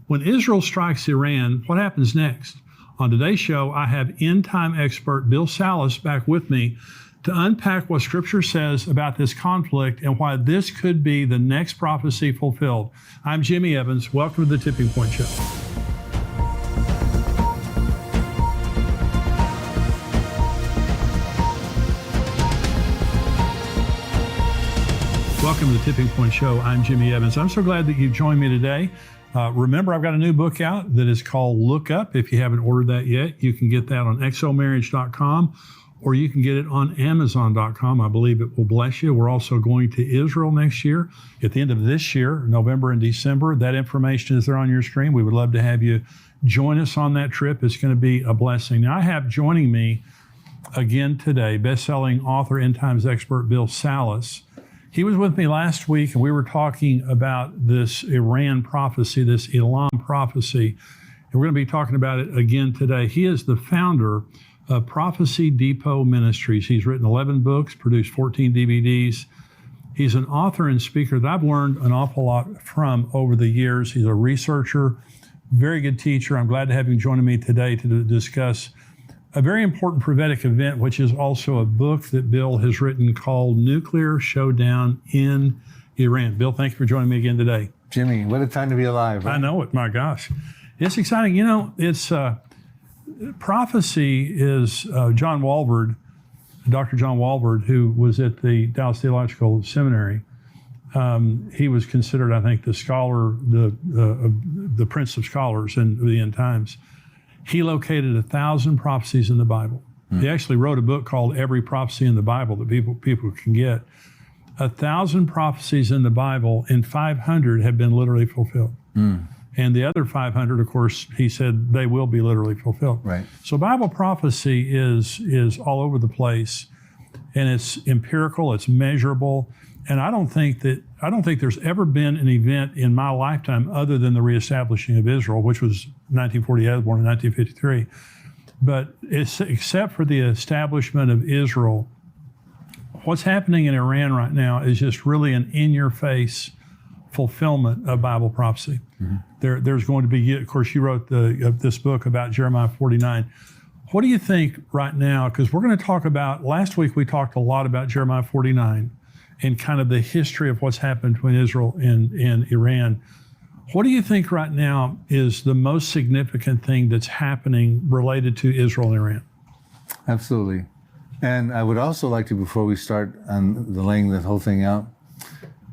When Israel strikes Iran, what happens next? On today's show, I have end-time expert Bill Salus back with me to unpack what Scripture says about this conflict and why this could be the next prophecy fulfilled. I'm Jimmy Evans. Welcome to the Tipping Point Show. Welcome to the Tipping Point Show. I'm Jimmy Evans. I'm so glad that you've joined me today. Remember, I've got a new book out that is called Look Up. If you haven't ordered that yet, you can get that on exomarriage.com or you can get it on amazon.com. I believe it will bless you. We're also going to Israel next year at the end of this year, November and December. That information is there on your screen. We would love to have you join us on that trip. It's going to be a blessing. Now, I have joining me again today, best-selling author, end times expert Bill Salus. He was with me last week, and we were talking about this Iran prophecy, this Elam prophecy, and we're going to be talking about it again today. He is the founder of Prophecy Depot Ministries. He's written 11 books, produced 14 DVDs. He's an author and speaker that I've learned an awful lot from over the years. He's a researcher, very good teacher. I'm glad to have him joining me today to discuss a very important prophetic event, which is also a book that Bill has written called Nuclear Showdown in Iran. Bill, thank you for joining me again today. Jimmy, what a time to be alive. Right? I know it. My gosh. It's exciting. You know, it's prophecy is John Walvoord, Dr. John Walvoord, who was at the Dallas Theological Seminary. He was considered, I think, the scholar, the prince of scholars in the end times. He located 1,000 prophecies in the Bible. He actually wrote a book called Every Prophecy in the Bible that people can get. 1,000 prophecies in the Bible, and 500 have been literally fulfilled. And the other 500, of course, he said they will be literally fulfilled. Right. So Bible prophecy is all over the place, and it's empirical, it's measurable, and I don't think there's ever been an event in my lifetime other than the reestablishing of Israel, which was 1948. I was born in 1953. But except for the establishment of Israel, what's happening in Iran right now is just really an in-your-face fulfillment of Bible prophecy. There's going to be, of course, you wrote this book about Jeremiah 49. What do you think right now? Because we're going to talk about, last week we talked a lot about Jeremiah 49 and kind of the history of what's happened between Israel and Iran. What do you think right now is the most significant thing that's happening related to Israel and Iran? Absolutely. And I would also like to, before we start on the laying the whole thing out,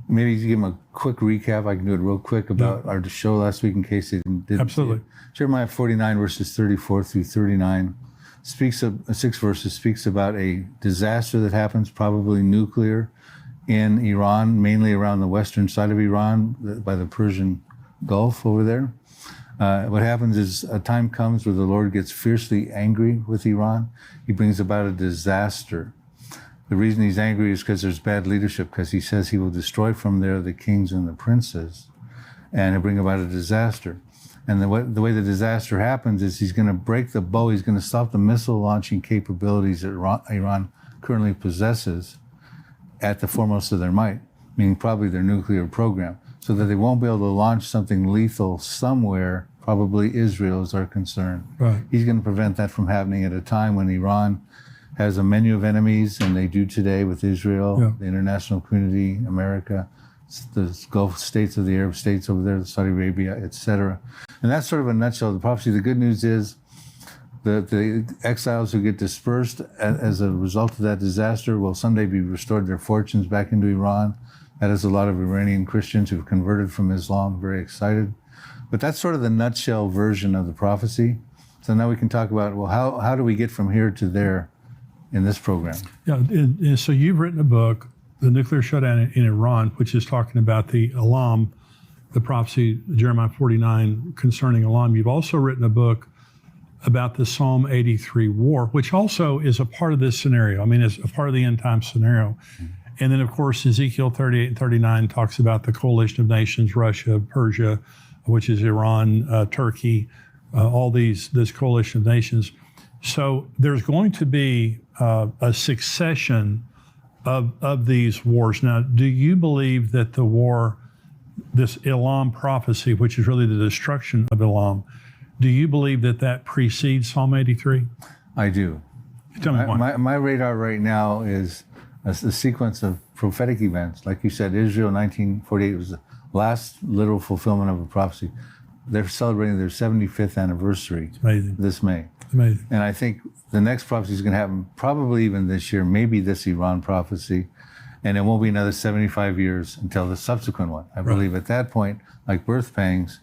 maybe give them a quick recap. I can do it real quick about our show last week in case they didn't. Absolutely. See it. Jeremiah 49 verses 34 through 39 speaks of 6 verses speaks about a disaster that happens, probably nuclear, in Iran, mainly around the western side of Iran, by the Persian Gulf over there. What happens is a time comes where the Lord gets fiercely angry with Iran. He brings about a disaster. The reason he's angry is because there's bad leadership, because he says he will destroy from there the kings and the princes, and he'll bring about a disaster. And the way the disaster happens is he's going to break the bow. He's going to stop the missile launching capabilities that Iran currently possesses at the foremost of their might, meaning probably their nuclear program, so that they won't be able to launch something lethal somewhere, probably Israel is our concern. Right. He's going to prevent that from happening at a time when Iran has a menu of enemies, and they do today with Israel, the international community, America, the Gulf states of the Arab states over there, Saudi Arabia, etc. And that's sort of a nutshell of the prophecy. The good news is the exiles who get dispersed as a result of that disaster will someday be restored their fortunes back into Iran. That is a lot of Iranian Christians who've converted from Islam, very excited. But that's sort of the nutshell version of the prophecy. So now we can talk about, well, how do we get from here to there in this program? Yeah, and so you've written a book, The Nuclear Showdown in Iran, which is talking about the Elam, the prophecy, Jeremiah 49, concerning Elam. You've also written a book about the Psalm 83 war, which also is a part of this scenario. I mean, it's a part of the end time scenario. And then, of course, Ezekiel 38 and 39 talks about the coalition of nations, Russia, Persia, which is Iran, Turkey, all this coalition of nations. So there's going to be a succession of these wars. Now, do you believe that the war this Elam prophecy, which is really the destruction of Elam, do you believe that that precedes Psalm 83? I do. Tell me why. My radar right now is a sequence of prophetic events. Like you said, Israel 1948 was the last literal fulfillment of a prophecy. They're celebrating their 75th anniversary this May. Amazing. And I think the next prophecy is going to happen probably even this year, maybe this Iran prophecy. And it won't be another 75 years until the subsequent one. I believe at that point, like birth pangs,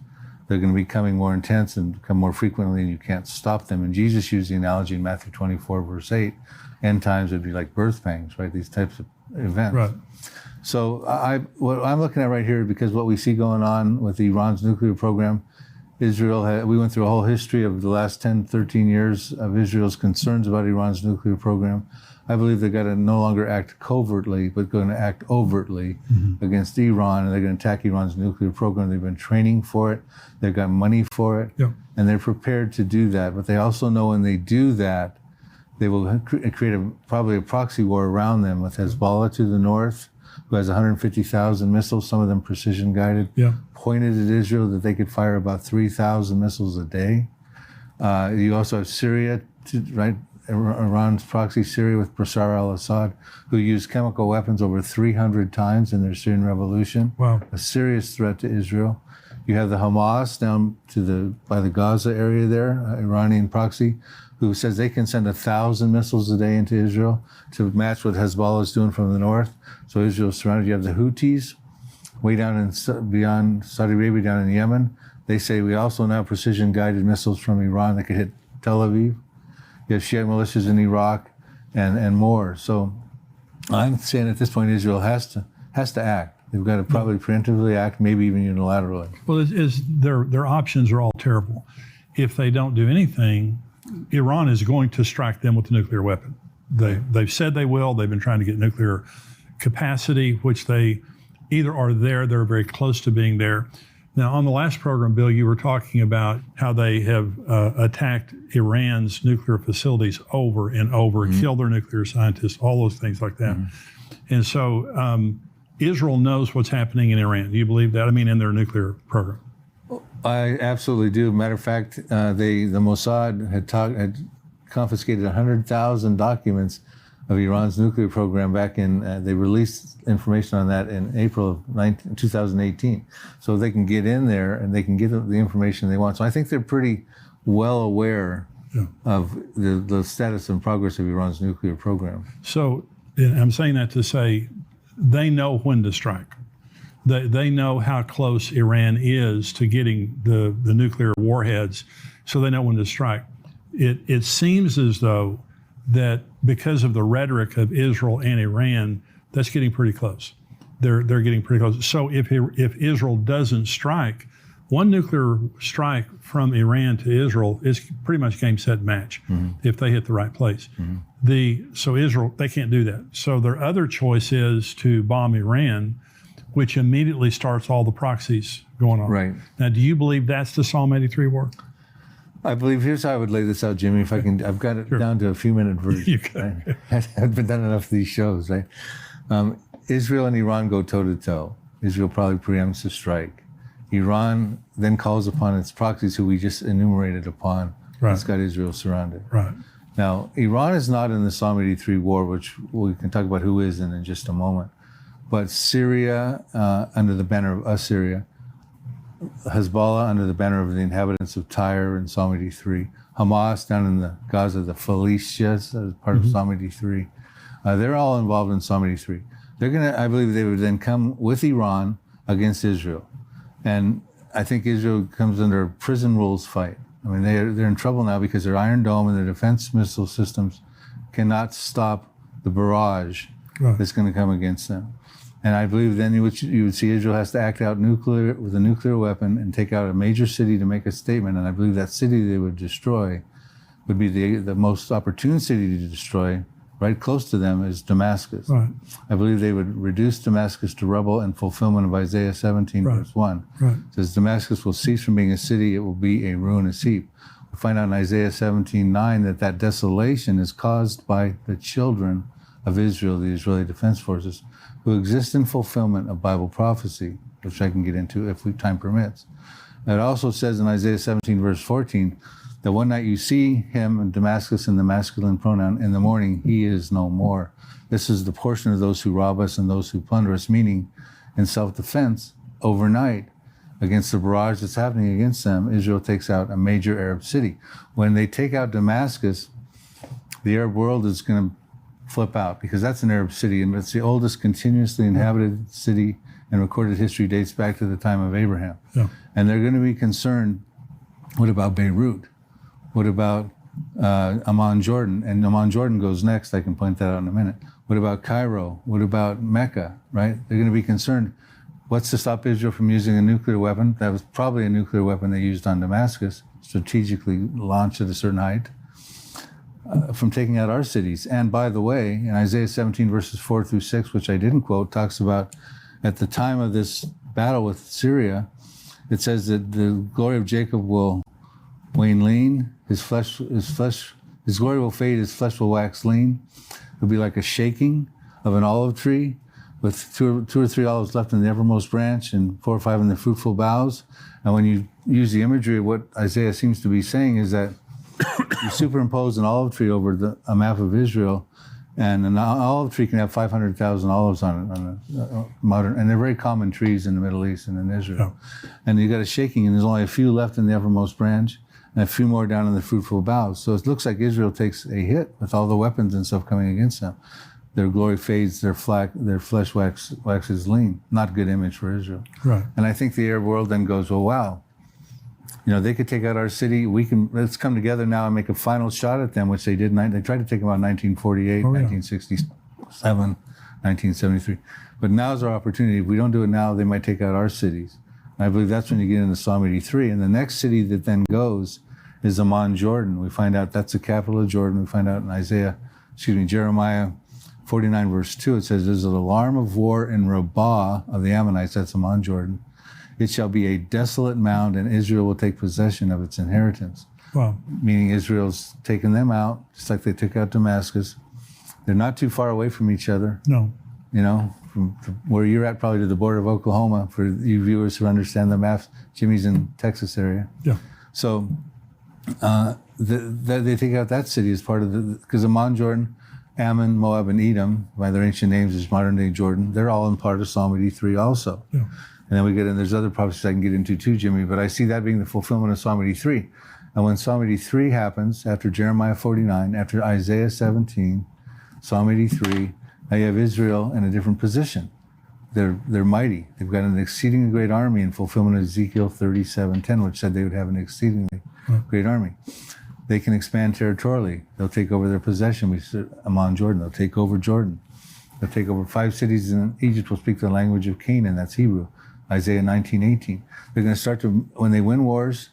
they're going to be becoming more intense and come more frequently, and you can't stop them. And Jesus used the analogy in Matthew 24, verse 8, end times would be like birth pangs, right? These types of events. Right. So what I'm looking at right here, because what we see going on with Iran's nuclear program, Israel, we went through a whole history of the last 10, 13 years of Israel's concerns about Iran's nuclear program. I believe they've got to no longer act covertly, but going to act overtly against Iran, and they're going to attack Iran's nuclear program. They've been training for it. They've got money for it, and they're prepared to do that. But they also know when they do that, they will create probably a proxy war around them with Hezbollah to the north, who has 150,000 missiles, some of them precision guided, pointed at Israel that they could fire about 3,000 missiles a day. You also have Syria, right? Iran's proxy Syria with Bashar al-Assad, who used chemical weapons over 300 times in their Syrian revolution. Wow. A serious threat to Israel. You have the Hamas down by the Gaza area there, Iranian proxy, who says they can send 1,000 missiles a day into Israel to match what Hezbollah is doing from the north. So Israel's surrounded. You have the Houthis way down beyond Saudi Arabia, down in Yemen. They say we also now have precision-guided missiles from Iran that could hit Tel Aviv. You have Shiite militias in Iraq and more. So I'm saying at this point Israel has to act. They've got to probably preemptively act, maybe even unilaterally. Well, their options are all terrible. If they don't do anything, Iran is going to strike them with a nuclear weapon. They've said they will. They've been trying to get nuclear capacity, which they either are there, they're very close to being there. Now, on the last program, Bill, you were talking about how they have attacked Iran's nuclear facilities over and over, killed their nuclear scientists, all those things like that. And so Israel knows what's happening in Iran. Do you believe that? I mean, in their nuclear program. I absolutely do. Matter of fact, the Mossad had confiscated 100,000 documents of Iran's nuclear program back in, they released information on that in April of 2018. So they can get in there and they can get the information they want. So I think they're pretty well aware of the status and progress of Iran's nuclear program. So I'm saying that to say they know when to strike. They know how close Iran is to getting the nuclear warheads, so they know when to strike. It seems as though that because of the rhetoric of Israel and Iran, that's getting pretty close. They're getting pretty close. So if Israel doesn't strike, one nuclear strike from Iran to Israel is pretty much game, set, match if they hit the right place. So Israel, they can't do that. So their other choice is to bomb Iran, which immediately starts all the proxies going on. Right. Now, do you believe that's the Psalm 83 war? I believe, here's how I would lay this out, Jimmy, if I can. I've got it down to a few-minute version. You can. Right? I've been done enough of these shows, right? Israel and Iran go toe-to-toe. Israel probably preempts the strike. Iran then calls upon its proxies, who we just enumerated upon. Right. It's got Israel surrounded. Right. Now, Iran is not in the Psalm 83 war, which we can talk about who is in just a moment. But Syria, under the banner of Assyria, Hezbollah under the banner of the inhabitants of Tyre in Psalm 83, Hamas down in the Gaza, the Philistines as part of Psalm 83. They're all involved in Psalm 83. I believe they would then come with Iran against Israel. And I think Israel comes under a prison rules fight. I mean, they're in trouble now because their Iron Dome and their defense missile systems cannot stop the barrage that's going to come against them. And I believe then you would see Israel has to act out with a nuclear weapon and take out a major city to make a statement. And I believe that city they would destroy would be the most opportune city to destroy, right close to them, is Damascus. Right. I believe they would reduce Damascus to rubble in fulfillment of Isaiah 17, verse 1. Right. It says, Damascus will cease from being a city, it will be a ruinous heap. We find out in Isaiah 17:9 that desolation is caused by the children of Israel, the Israeli Defense Forces. who exist in fulfillment of Bible prophecy, which I can get into if time permits. It also says in Isaiah 17, verse 14, that one night you see him in Damascus in the masculine pronoun, in the morning he is no more. This is the portion of those who rob us and those who plunder us, meaning in self-defense, overnight, against the barrage that's happening against them, Israel takes out a major Arab city. When they take out Damascus, the Arab world is going to flip out, because that's an Arab city, and it's the oldest continuously inhabited city in recorded history, dates back to the time of Abraham. Yeah. And they're going to be concerned, what about Beirut? What about Amman, Jordan? And Amman, Jordan goes next. I can point that out in a minute. What about Cairo? What about Mecca, right? They're going to be concerned. What's to stop Israel from using a nuclear weapon? That was probably a nuclear weapon they used on Damascus, strategically launched at a certain height, from taking out our cities. And by the way, in Isaiah 17, verses 4 through 6, which I didn't quote, talks about at the time of this battle with Syria, it says that the glory of Jacob will wane lean, his glory will fade, his flesh will wax lean. It'll be like a shaking of an olive tree with two or three olives left in the uppermost branch and 4 or 5 in the fruitful boughs. And when you use the imagery of what Isaiah seems to be saying is that you superimpose an olive tree over a map of Israel, and an olive tree can have 500,000 olives on it, on a modern, and they're very common trees in the Middle East and in Israel. Yeah. And you got a shaking, and there's only a few left in the uppermost branch, and a few more down in the fruitful boughs. So it looks like Israel takes a hit with all the weapons and stuff coming against them. Their glory fades, their flesh waxes lean. Not a good image for Israel. Right. And I think the Arab world then goes, well, wow, they could take out our city. Let's come together now and make a final shot at them, which they did. They tried to take them out in 1948, 1967, 1973. But now's our opportunity. If we don't do it now, they might take out our cities. I believe that's when you get into Psalm 83. And the next city that then goes is Amman, Jordan. We find out that's the capital of Jordan. We find out in Jeremiah 49, verse 2, it says, there's an alarm of war in Rabbah of the Ammonites, that's Amman, Jordan. It shall be a desolate mound, and Israel will take possession of its inheritance. Wow. Meaning Israel's taken them out, just like they took out Damascus. They're not too far away from each other. No. From where you're at, probably to the border of Oklahoma, for you viewers who understand the maps. Jimmy's in Texas area. Yeah. So they take out that city as part of because Amman, Jordan, Ammon, Moab, and Edom, by their ancient names, is modern-day Jordan. They're all in part of Psalm 83 also. Yeah. And then we get in, there's other prophecies I can get into too, Jimmy, but I see that being the fulfillment of Psalm 83. And when Psalm 83 happens, after Jeremiah 49, after Isaiah 17, Psalm 83, now you have Israel in a different position. They're mighty. They've got an exceedingly great army in fulfillment of Ezekiel 37:10, which said they would have an exceedingly great army. They can expand territorially. They'll take over their possession. We said Amman, Jordan. They'll take over Jordan. They'll take over 5 cities in Egypt. Will speak the language of Canaan. That's Hebrew. Isaiah 19:18. They're going to start to, when they win wars,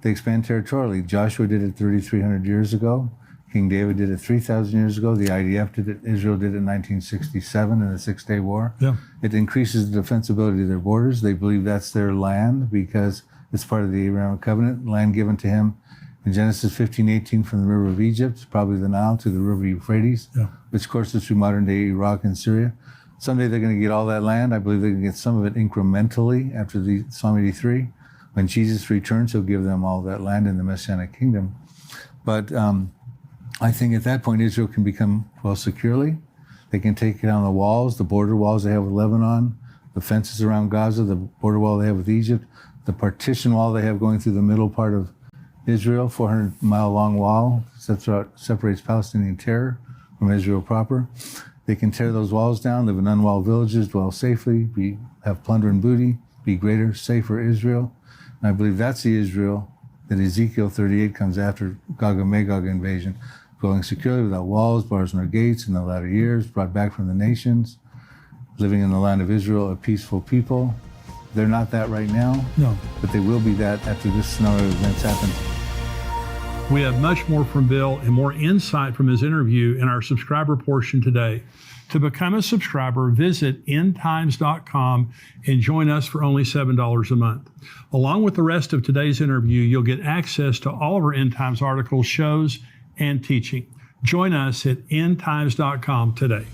they expand territorially. Joshua did it 3,300 years ago. King David did it 3,000 years ago. The IDF did it. Israel did it in 1967 in the Six-Day War. Yeah. It increases the defensibility of their borders. They believe that's their land because it's part of the Abrahamic covenant, land given to him in Genesis 15:18 from the river of Egypt, probably the Nile, to the river Euphrates, which courses through modern-day Iraq and Syria. Someday they're going to get all that land. I believe they're going to get some of it incrementally after the Psalm 83. When Jesus returns, he'll give them all that land in the Messianic kingdom. But I think at that point, Israel can become, securely. They can take down the walls, the border walls they have with Lebanon, the fences around Gaza, the border wall they have with Egypt, the partition wall they have going through the middle part of Israel, 400-mile-long wall, separates Palestinian terror from Israel proper. They can tear those walls down, live in unwalled villages, dwell safely, have plunder and booty, be greater, safer Israel. And I believe that's the Israel that Ezekiel 38 comes after Gog and Magog invasion, dwelling securely without walls, bars, nor gates in the latter years, brought back from the nations, living in the land of Israel, a peaceful people. They're not that right now, but they will be that after this scenario of events happens. We have much more from Bill and more insight from his interview in our subscriber portion today. To become a subscriber, visit endtimes.com and join us for only $7 a month. Along with the rest of today's interview, you'll get access to all of our End Times articles, shows, and teaching. Join us at endtimes.com today.